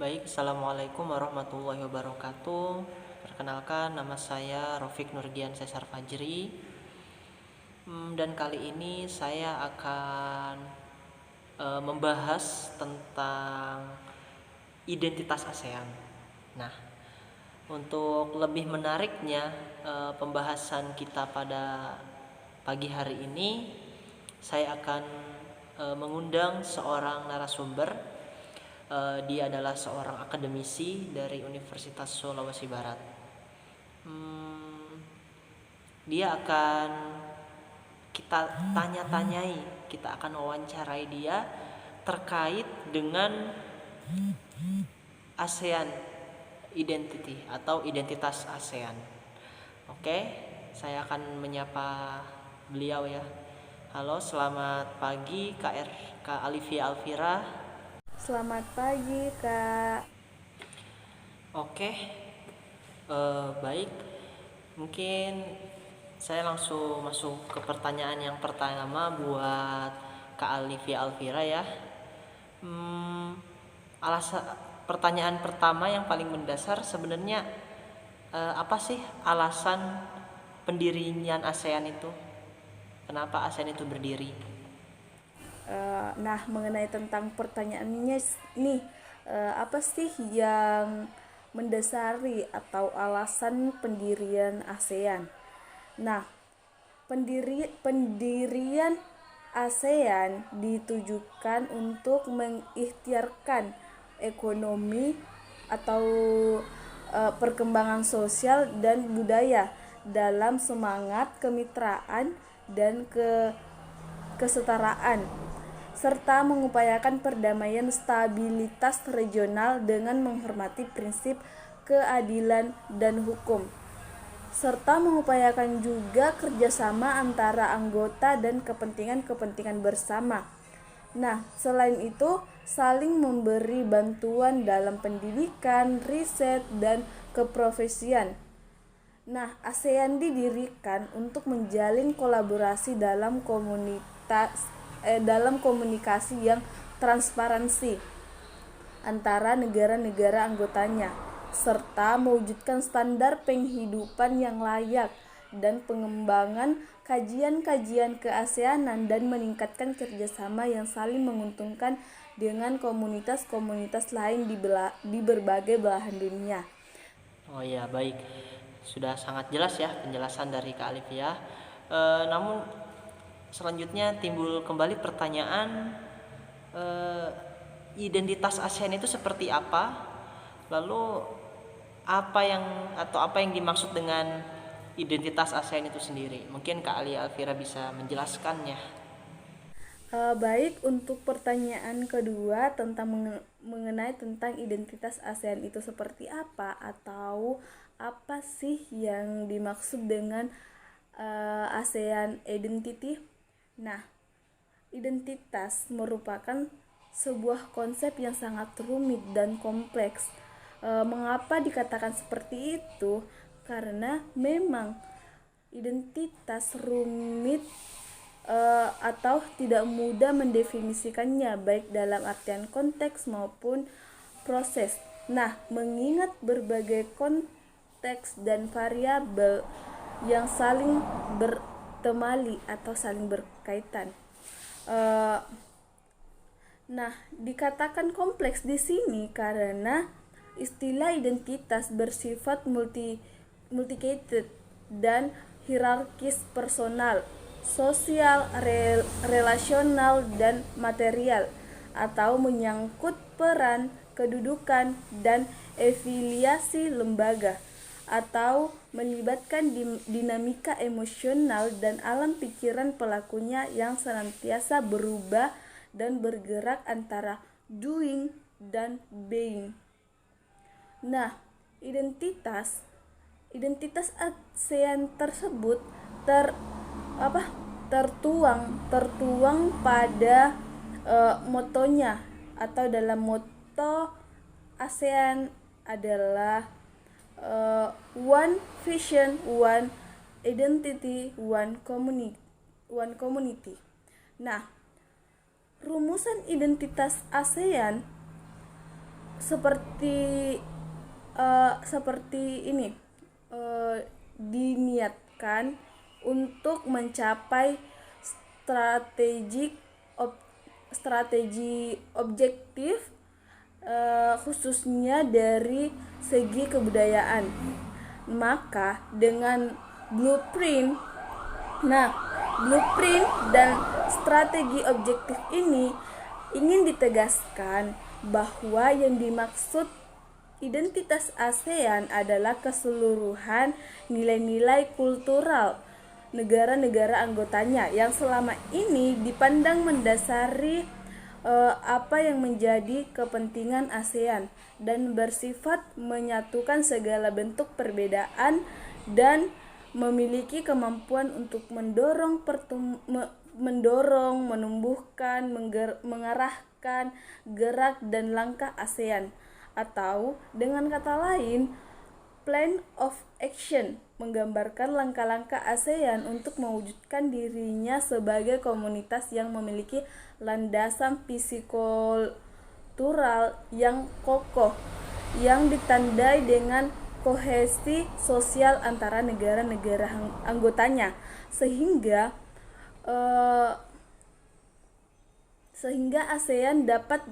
Baik, Assalamualaikum warahmatullahi wabarakatuh. Perkenalkan, nama saya Rofik Nurgian Cesar Fajri. Dan kali ini saya akan membahas tentang identitas ASEAN. Nah, untuk lebih menariknya pembahasan kita pada pagi hari ini, saya akan mengundang seorang narasumber. Dia adalah seorang akademisi dari Universitas Sulawesi Barat. Dia akan kita tanya-tanyai, kita akan wawancarai dia terkait dengan ASEAN Identity atau identitas ASEAN. Oke, saya akan menyapa beliau ya. Halo, selamat pagi Kak Alivia Alvira. Selamat pagi, Kak. Oke, baik. Mungkin saya langsung masuk ke pertanyaan yang pertama buat Kak Alivia Alvira ya. Alasan pertanyaan pertama yang paling mendasar sebenarnya apa sih alasan pendirian ASEAN itu? Kenapa ASEAN itu berdiri? Nah, mengenai tentang pertanyaannya nih, apa sih yang mendasari atau alasan pendirian ASEAN? Nah, pendirian ASEAN ditujukan untuk mengikhtiarkan ekonomi atau perkembangan sosial dan budaya dalam semangat kemitraan dan kesetaraan, serta mengupayakan perdamaian stabilitas regional dengan menghormati prinsip keadilan dan hukum, serta mengupayakan juga kerjasama antara anggota dan kepentingan-kepentingan bersama. Nah, selain itu, saling memberi bantuan dalam pendidikan, riset, dan keprofesian. Nah, ASEAN didirikan untuk menjalin kolaborasi dalam komunikasi yang transparansi antara negara-negara anggotanya, serta mewujudkan standar penghidupan yang layak dan pengembangan kajian-kajian keaseanan dan meningkatkan kerjasama yang saling menguntungkan dengan komunitas-komunitas lain di berbagai belahan dunia. Oh iya, baik. Sudah sangat jelas ya penjelasan dari Kak Alivia. Namun selanjutnya timbul kembali pertanyaan, eh, identitas ASEAN itu seperti apa? Lalu apa yang dimaksud dengan identitas ASEAN itu sendiri? Mungkin Kak Ali Alvira bisa menjelaskannya. Baik, untuk pertanyaan kedua tentang mengenai tentang identitas ASEAN itu seperti apa atau apa sih yang dimaksud dengan ASEAN Identity? Nah, identitas merupakan sebuah konsep yang sangat rumit dan kompleks. Mengapa dikatakan seperti itu? Karena memang identitas rumit atau tidak mudah mendefinisikannya baik dalam artian konteks maupun proses. Nah, mengingat berbagai konteks dan variabel yang saling bertemali atau saling berkaitan. Nah, dikatakan kompleks di sini karena istilah identitas bersifat multicated dan hierarkis personal, sosial, relasional, dan material, atau menyangkut peran, kedudukan, dan afiliasi lembaga, atau melibatkan dinamika emosional dan alam pikiran pelakunya yang senantiasa berubah dan bergerak antara doing dan being. Nah, identitas identitas ASEAN tersebut ter apa tertuang pada motonya, atau dalam moto ASEAN adalah one vision, one identity, one community. Nah, rumusan identitas ASEAN seperti seperti ini, diniatkan untuk mencapai strategi objektif, khususnya dari segi kebudayaan. Maka dengan blueprint blueprint dan strategi objektif ini ingin ditegaskan bahwa yang dimaksud identitas ASEAN adalah keseluruhan nilai-nilai kultural negara-negara anggotanya yang selama ini dipandang mendasari apa yang menjadi kepentingan ASEAN dan bersifat menyatukan segala bentuk perbedaan dan memiliki kemampuan untuk menumbuhkan, mengarahkan gerak dan langkah ASEAN, atau dengan kata lain, plan of action menggambarkan langkah-langkah ASEAN untuk mewujudkan dirinya sebagai komunitas yang memiliki landasan psikokultural yang kokoh, yang ditandai dengan kohesi sosial antara negara-negara anggotanya, sehingga ASEAN dapat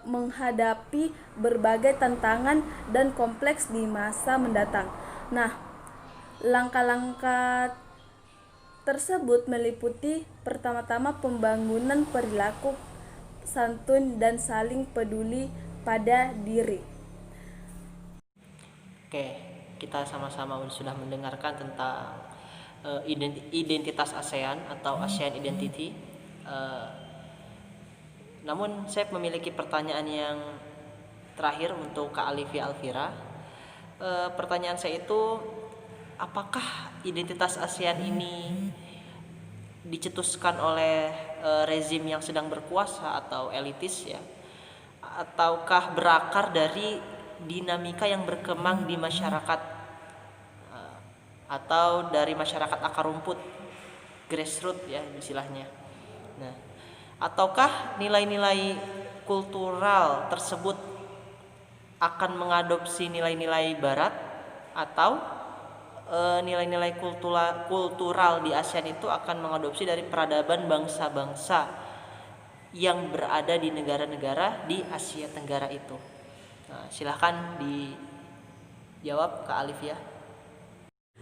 menghadapi berbagai tantangan dan kompleks di masa mendatang. Nah, langkah-langkah tersebut meliputi pertama-tama pembangunan perilaku santun dan saling peduli pada diri. Oke, kita sama-sama sudah mendengarkan tentang identitas ASEAN atau ASEAN Identity. Namun saya memiliki pertanyaan yang terakhir untuk Kak Alivia Alfira. Pertanyaan saya itu, apakah identitas ASEAN ini dicetuskan oleh rezim yang sedang berkuasa atau elitis ya, ataukah berakar dari dinamika yang berkembang di masyarakat atau dari masyarakat akar rumput, grassroots ya istilahnya. Nah, ataukah nilai-nilai kultural tersebut akan mengadopsi nilai-nilai barat, atau nilai-nilai kultural di ASEAN itu akan mengadopsi dari peradaban bangsa-bangsa yang berada di negara-negara di Asia Tenggara itu. Nah, silahkan dijawab Kak Alivia.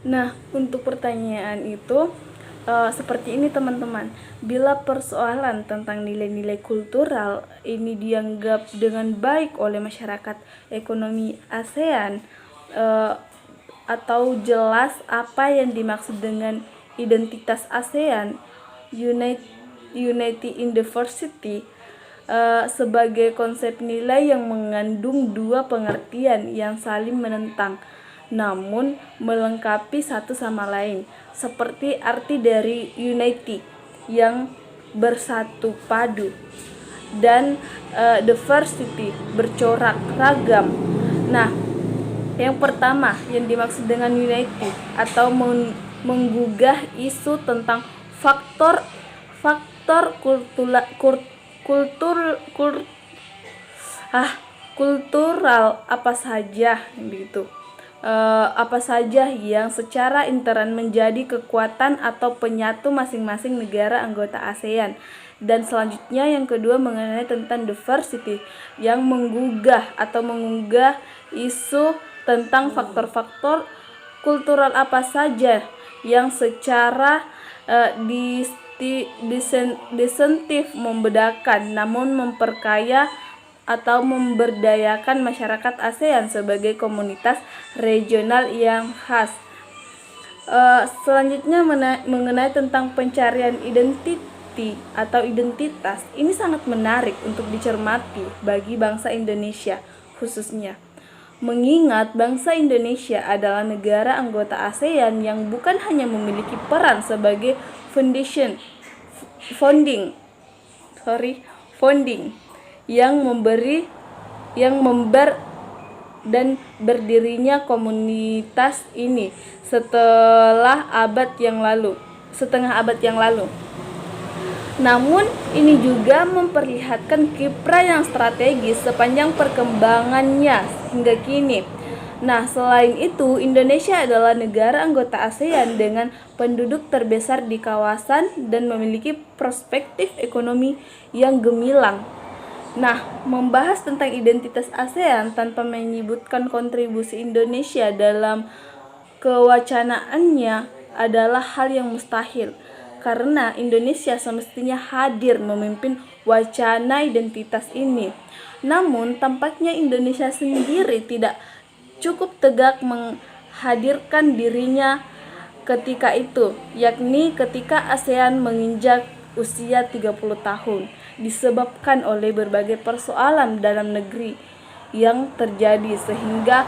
Nah, untuk pertanyaan itu seperti ini teman-teman. Bila persoalan tentang nilai-nilai kultural ini dianggap dengan baik oleh masyarakat ekonomi ASEAN, atau jelas apa yang dimaksud dengan identitas ASEAN, Unity in Diversity, sebagai konsep nilai yang mengandung dua pengertian yang saling menentang namun melengkapi satu sama lain, seperti arti dari unity yang bersatu padu dan diversity bercorak ragam. Nah, yang pertama yang dimaksud dengan unity atau menggugah isu tentang faktor kultural apa saja begitu. Apa saja yang secara intern menjadi kekuatan atau penyatu masing-masing negara anggota ASEAN. Dan selanjutnya yang kedua mengenai tentang diversity yang menggugah isu tentang faktor-faktor kultural apa saja yang secara disentif membedakan namun memperkaya atau memberdayakan masyarakat ASEAN sebagai komunitas regional yang khas. Selanjutnya mengenai tentang pencarian identiti atau identitas, ini sangat menarik untuk dicermati bagi bangsa Indonesia khususnya. Mengingat bangsa Indonesia adalah negara anggota ASEAN yang bukan hanya memiliki peran sebagai founding yang member dan berdirinya komunitas ini setengah abad yang lalu. Namun, ini juga memperlihatkan kiprah yang strategis sepanjang perkembangannya hingga kini. Nah, selain itu, Indonesia adalah negara anggota ASEAN dengan penduduk terbesar di kawasan dan memiliki perspektif ekonomi yang gemilang. Nah, membahas tentang identitas ASEAN tanpa menyebutkan kontribusi Indonesia dalam kewacanaannya adalah hal yang mustahil, karena Indonesia semestinya hadir memimpin wacana identitas ini. Namun, tampaknya Indonesia sendiri tidak cukup tegak menghadirkan dirinya ketika itu, yakni ketika ASEAN menginjak usia 30 tahun, disebabkan oleh berbagai persoalan dalam negeri yang terjadi sehingga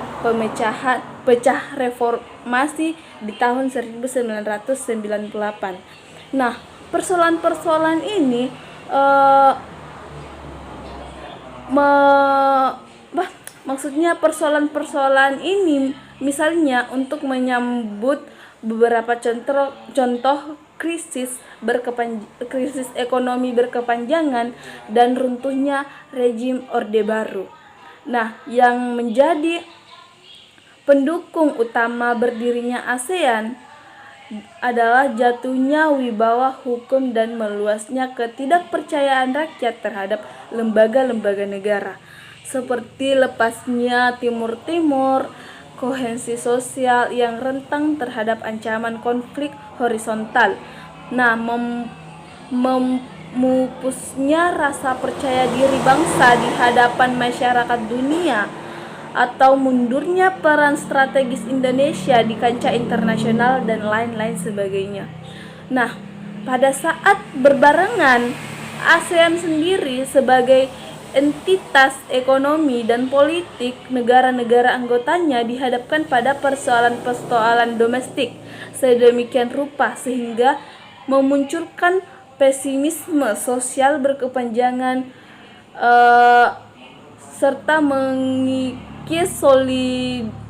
pecah reformasi di tahun 1998. Nah, persoalan-persoalan ini maksudnya persoalan-persoalan ini misalnya untuk menyambut beberapa contoh krisis ekonomi berkepanjangan dan runtuhnya rezim Orde Baru. Nah, yang menjadi pendukung utama berdirinya ASEAN adalah jatuhnya wibawa hukum dan meluasnya ketidakpercayaan rakyat terhadap lembaga-lembaga negara, seperti lepasnya Timur Timur, kohesi sosial yang rentan terhadap ancaman konflik horizontal. Nah, memupusnya rasa percaya diri bangsa di hadapan masyarakat dunia, atau mundurnya peran strategis Indonesia di kancah internasional dan lain-lain sebagainya. Nah, pada saat berbarengan, ASEAN sendiri sebagai entitas ekonomi dan politik negara-negara anggotanya dihadapkan pada persoalan-persoalan domestik sedemikian rupa sehingga memunculkan pesimisme sosial berkepanjangan serta mengikis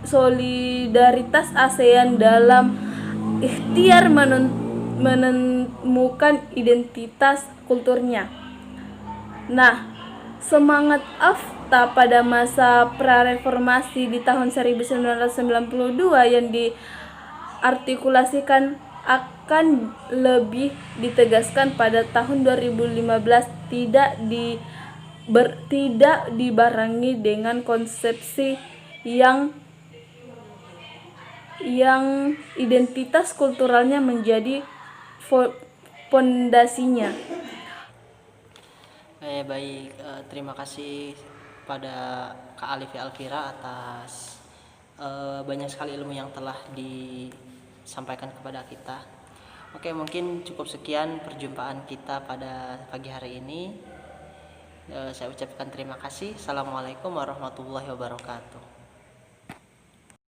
solidaritas ASEAN dalam ikhtiar menemukan identitas kulturnya. Nah, semangat AFTA pada masa prareformasi di tahun 1992 yang diartikulasikan akan lebih ditegaskan pada tahun 2015 tidak dibarengi dengan konsepsi yang identitas kulturalnya menjadi fondasinya. Baik, terima kasih pada Kak Alifia Alfira atas banyak sekali ilmu yang telah disampaikan kepada kita. Oke, mungkin cukup sekian perjumpaan kita pada pagi hari ini. Saya ucapkan terima kasih. Assalamualaikum warahmatullahi wabarakatuh.